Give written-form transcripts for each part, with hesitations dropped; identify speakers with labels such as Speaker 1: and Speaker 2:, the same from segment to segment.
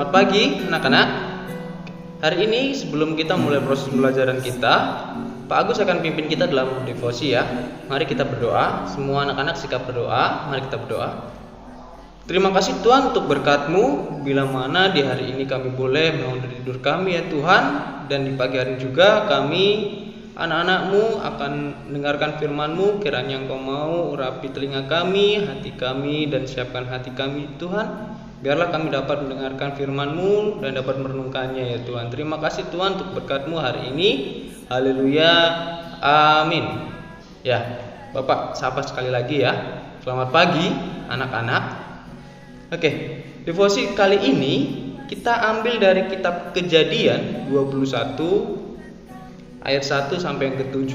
Speaker 1: Selamat pagi anak-anak. Hari ini sebelum kita mulai proses pembelajaran kita, Pak Agus akan pimpin kita dalam devosi ya. Mari kita berdoa. Semua anak-anak sikap berdoa. Mari kita berdoa. Terima kasih Tuhan untuk berkat-Mu, bila mana di hari ini kami boleh bangun dari tidur kami ya Tuhan. Dan di pagi hari juga kami anak-anak-Mu akan mendengarkan firman-Mu. Kiranya Engkau mau urapi telinga kami, hati kami, dan siapkan hati kami Tuhan. Biarlah kami dapat mendengarkan firman-Mu dan dapat merenungkannya ya Tuhan. Terima kasih Tuhan untuk berkat-Mu hari ini. Haleluya. Amin. Ya, Bapak sapa sekali lagi ya. Selamat pagi anak-anak. Oke, devosi kali ini kita ambil dari kitab Kejadian 21 ayat 1 sampai yang ke-7.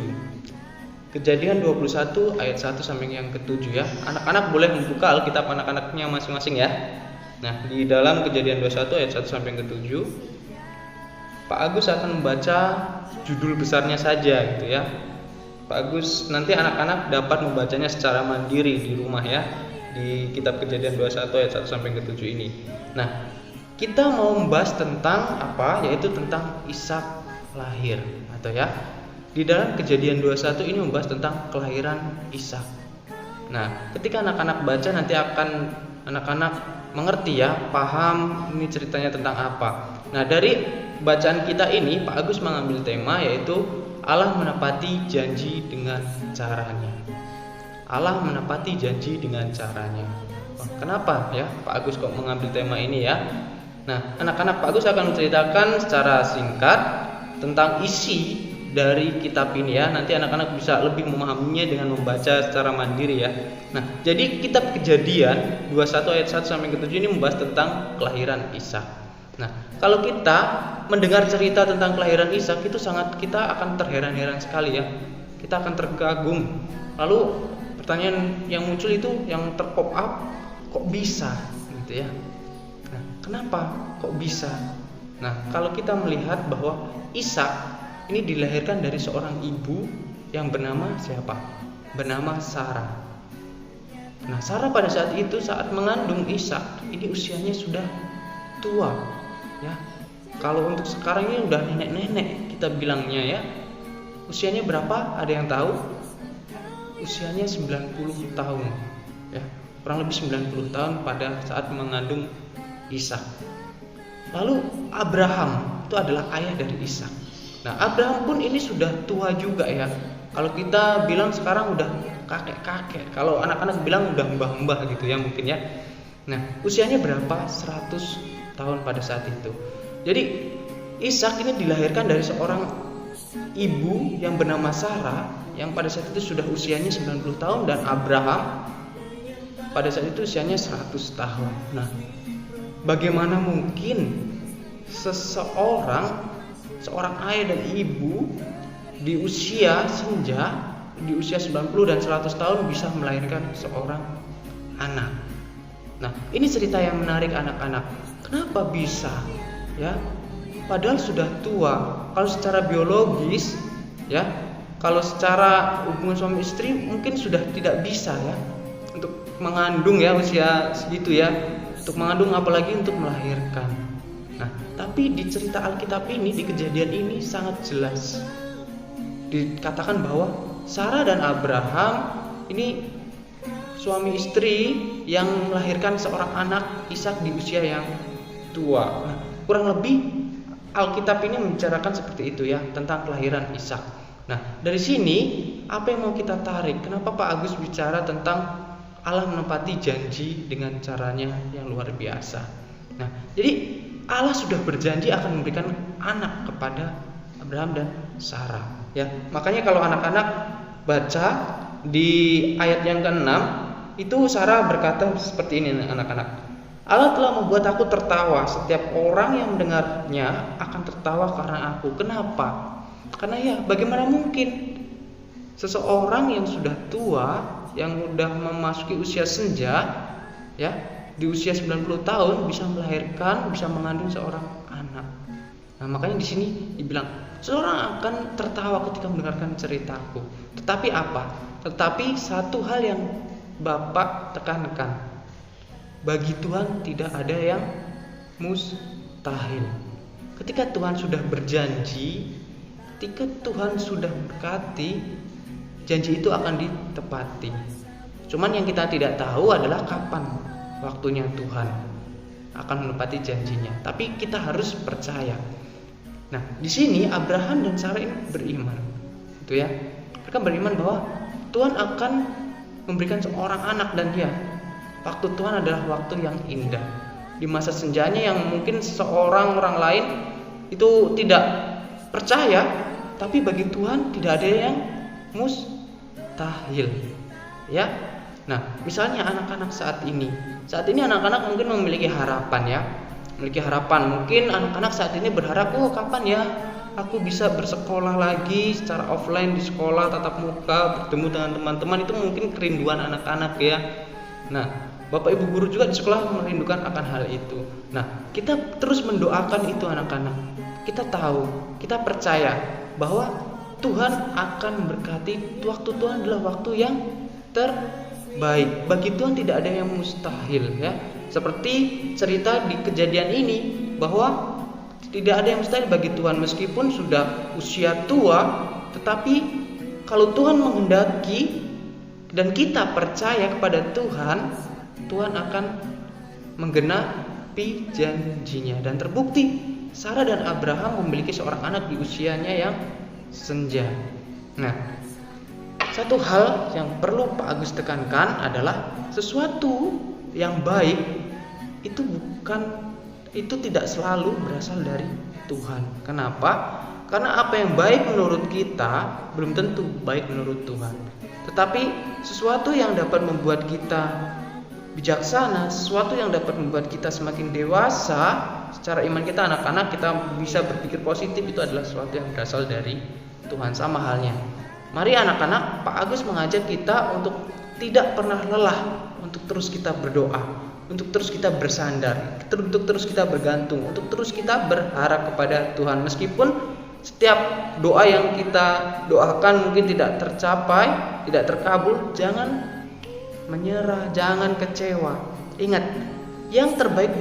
Speaker 1: Kejadian 21 ayat 1 sampai yang ke-7 ya. Anak-anak boleh membuka Alkitab anak-anaknya masing-masing ya. Nah, di dalam Kejadian 21 ayat 1 sampai yang ke-7, Pak Agus akan membaca judul besarnya saja gitu ya. Pak Agus nanti anak-anak dapat membacanya secara mandiri di rumah ya, di kitab Kejadian 21 ayat 1 sampai yang ke-7 ini. Nah, kita mau membahas tentang apa? Yaitu tentang Ishak lahir atau ya. Di dalam Kejadian 21 ini membahas tentang kelahiran Ishak. Nah, ketika anak-anak baca nanti akan anak-anak mengerti ya, paham ini ceritanya tentang apa. Nah, dari bacaan kita ini Pak Agus mengambil tema yaitu Allah menepati janji dengan caranya. Allah menepati janji dengan caranya. Kenapa ya Pak Agus kok mengambil tema ini ya? Nah, anak-anak Pak Agus akan menceritakan secara singkat tentang isi dari kitab ini ya. Nanti anak-anak bisa lebih memahaminya dengan membaca secara mandiri ya. Nah, jadi kitab Kejadian 21 ayat 1 sampai ke-7 ini membahas tentang kelahiran Ishak. Nah, kalau kita mendengar cerita tentang kelahiran Ishak itu kita akan terheran-heran sekali ya. Kita akan terkagum. Lalu pertanyaan yang muncul itu yang terpop up, kok bisa gitu ya. Nah, kenapa kok bisa? Nah, kalau kita melihat bahwa Ishak ini dilahirkan dari seorang ibu yang bernama siapa? Bernama Sarah. Nah, Sarah pada saat itu saat mengandung Ishak, ini usianya sudah tua, ya. Kalau untuk sekarang ini udah nenek-nenek kita bilangnya ya. Usianya berapa? Ada yang tahu? Usianya 90 tahun, ya. Kurang lebih 90 tahun pada saat mengandung Ishak. Lalu Abraham itu adalah ayah dari Ishak. Nah, Abraham pun ini sudah tua juga ya. Kalau kita bilang sekarang udah kakek-kakek. Kalau anak-anak bilang udah mbah-mbah gitu ya mungkin ya. Nah, usianya berapa? 100 tahun pada saat itu. Jadi Ishak ini dilahirkan dari seorang ibu yang bernama Sarah yang pada saat itu sudah usianya 90 tahun dan Abraham pada saat itu usianya 100 tahun. Nah, bagaimana mungkin seorang ayah dan ibu di usia senja, di usia 90 dan 100 tahun bisa melahirkan seorang anak. Nah, ini cerita yang menarik anak-anak. Kenapa bisa? Ya, padahal sudah tua. Kalau secara biologis, ya, kalau secara hubungan suami istri mungkin sudah tidak bisa ya untuk mengandung ya usia segitu ya, untuk mengandung apalagi untuk melahirkan. Nah, tapi di cerita Alkitab ini, di Kejadian ini sangat jelas dikatakan bahwa Sarah dan Abraham ini suami istri yang melahirkan seorang anak Ishak di usia yang tua. Nah, kurang lebih Alkitab ini membicarakan seperti itu ya, tentang kelahiran Ishak. Nah, dari sini apa yang mau kita tarik? Kenapa Pak Agus bicara tentang Allah menepati janji dengan caranya yang luar biasa? Nah, jadi Allah sudah berjanji akan memberikan anak kepada Abraham dan Sarah ya. Makanya kalau anak-anak baca di ayat yang ke-6 itu Sarah berkata seperti ini anak-anak. Allah telah membuat aku tertawa, setiap orang yang mendengarnya akan tertawa karena aku. Kenapa? Karena ya bagaimana mungkin seseorang yang sudah tua, yang sudah memasuki usia senja ya, di usia 90 tahun bisa melahirkan, bisa mengandung seorang anak. Nah, makanya di sini dibilang seorang akan tertawa ketika mendengarkan ceritaku. Tetapi apa? Tetapi satu hal yang Bapak tekankan. Bagi Tuhan tidak ada yang mustahil. Ketika Tuhan sudah berjanji, ketika Tuhan sudah berkati, janji itu akan ditepati. Cuman yang kita tidak tahu adalah kapan waktunya Tuhan akan menepati janjinya. Tapi kita harus percaya. Nah, di sini Abraham dan Sarah ini beriman, gitu ya. Mereka beriman bahwa Tuhan akan memberikan seorang anak, dan ya, waktu Tuhan adalah waktu yang indah. Di masa senjanya yang mungkin seorang orang lain itu tidak percaya, tapi bagi Tuhan tidak ada yang mustahil. Ya. Nah, misalnya anak-anak saat ini anak-anak mungkin memiliki harapan ya. Mungkin anak-anak saat ini berharap, kapan ya aku bisa bersekolah lagi secara offline di sekolah tatap muka, bertemu dengan teman-teman. Itu mungkin kerinduan anak-anak ya. Nah, Bapak Ibu guru juga di sekolah merindukan akan hal itu. Nah, kita terus mendoakan itu anak-anak. Kita tahu, kita percaya bahwa Tuhan akan berkati. Waktu Tuhan adalah waktu yang terbaik. Bagi Tuhan tidak ada yang mustahil ya. Seperti cerita di kejadian ini, bahwa tidak ada yang mustahil bagi Tuhan. Meskipun sudah usia tua, tetapi kalau Tuhan menghendaki dan kita percaya kepada Tuhan, Tuhan akan menggenapi janjinya. Dan terbukti Sarah dan Abraham memiliki seorang anak di usianya yang senja. Nah, satu hal yang perlu Pak Agus tekankan adalah sesuatu yang baik itu tidak selalu berasal dari Tuhan. Kenapa? Karena apa yang baik menurut kita belum tentu baik menurut Tuhan. Tetapi sesuatu yang dapat membuat kita bijaksana, sesuatu yang dapat membuat kita semakin dewasa secara iman kita, anak-anak kita bisa berpikir positif, itu adalah sesuatu yang berasal dari Tuhan. Sama halnya, mari anak-anak, Pak Agus mengajak kita untuk tidak pernah lelah, untuk terus kita berdoa, untuk terus kita bersandar, untuk terus kita bergantung, untuk terus kita berharap kepada Tuhan. Meskipun setiap doa yang kita doakan mungkin tidak tercapai, tidak terkabul, jangan menyerah, jangan kecewa. Ingat, yang terbaik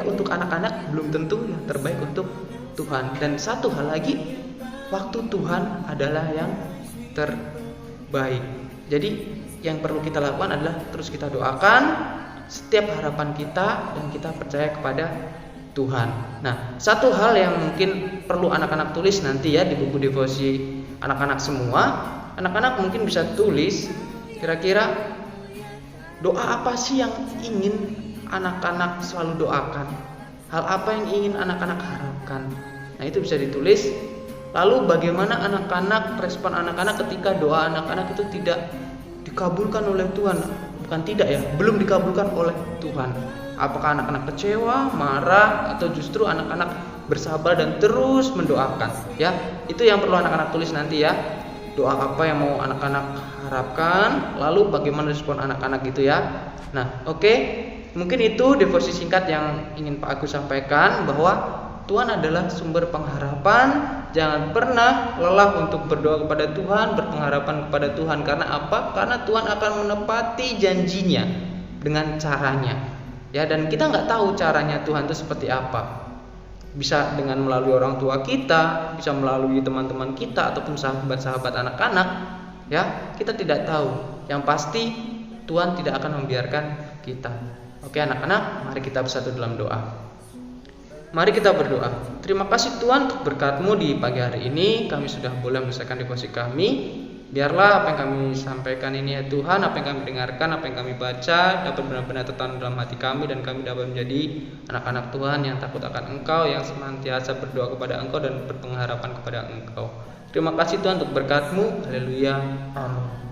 Speaker 1: untuk anak-anak belum tentu yang terbaik untuk Tuhan. Dan satu hal lagi, waktu Tuhan adalah yang terbaik. Jadi yang perlu kita lakukan adalah terus kita doakan setiap harapan kita, dan kita percaya kepada Tuhan. Nah, satu hal yang mungkin perlu anak-anak tulis nanti ya di buku devosi anak-anak semua. Anak-anak mungkin bisa tulis kira-kira doa apa sih yang ingin anak-anak selalu doakan, hal apa yang ingin anak-anak harapkan. Nah, itu bisa ditulis. Lalu bagaimana respon anak-anak ketika doa anak-anak itu tidak dikabulkan oleh Tuhan? Bukan tidak ya, belum dikabulkan oleh Tuhan. Apakah anak-anak kecewa, marah, atau justru anak-anak bersabar dan terus mendoakan? Ya, itu yang perlu anak-anak tulis nanti ya. Doa apa yang mau anak-anak harapkan, lalu bagaimana respon anak-anak gitu ya. Nah, oke. Mungkin itu devosi singkat yang ingin Pak Agus sampaikan, bahwa Tuhan adalah sumber pengharapan. Jangan pernah lelah untuk berdoa kepada Tuhan, berpengharapan kepada Tuhan. Karena apa? Karena Tuhan akan menepati janjinya dengan caranya. Ya, dan kita nggak tahu caranya Tuhan itu seperti apa. Bisa dengan melalui orang tua kita, bisa melalui teman-teman kita ataupun sahabat-sahabat anak-anak. Ya, kita tidak tahu. Yang pasti Tuhan tidak akan membiarkan kita. Oke anak-anak, mari kita bersatu dalam doa. Mari kita berdoa. Terima kasih Tuhan untuk berkat-Mu di pagi hari ini. Kami sudah boleh menyelesaikan devosi kami. Biarlah apa yang kami sampaikan ini ya Tuhan, apa yang kami dengarkan, apa yang kami baca dapat benar-benar tertanam dalam hati kami, dan kami dapat menjadi anak-anak Tuhan yang takut akan Engkau, yang senantiasa berdoa kepada Engkau dan berpengharapan kepada Engkau. Terima kasih Tuhan untuk berkat-Mu. Haleluya. Amin.